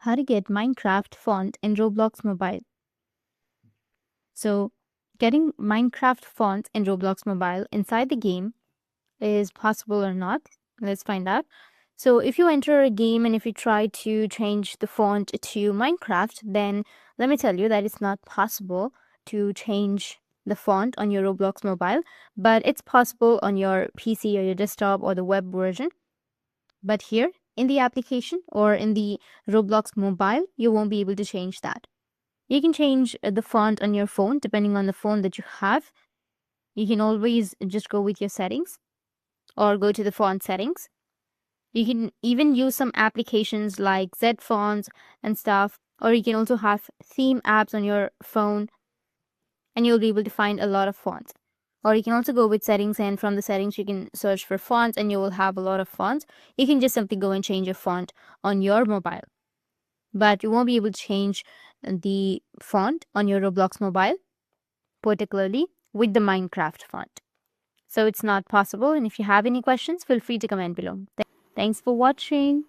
how to get Minecraft font in Roblox mobile. So getting Minecraft font in Roblox mobile inside the game is possible or not. Let's find out. So if you enter a game and if you try to change the font to Minecraft, then let me tell you that it's not possible to change the font on your Roblox mobile, but it's possible on your PC or your desktop or the web version. But here in the application or in the Roblox mobile, you won't be able to change that. You can change the font on your phone depending on the phone that you have. You can always just go with your settings or go to the font settings. You can even use some applications like Z fonts and stuff, or you can also have theme apps on your phone and you'll be able to find a lot of fonts. Or you can also go with settings, and from the settings you can search for fonts and you will have a lot of fonts. You can just simply go and change your font on your mobile, but you won't be able to change the font on your Roblox mobile, particularly with the Minecraft font. So it's not possible, and if you have any questions, feel free to comment below. Thanks for watching.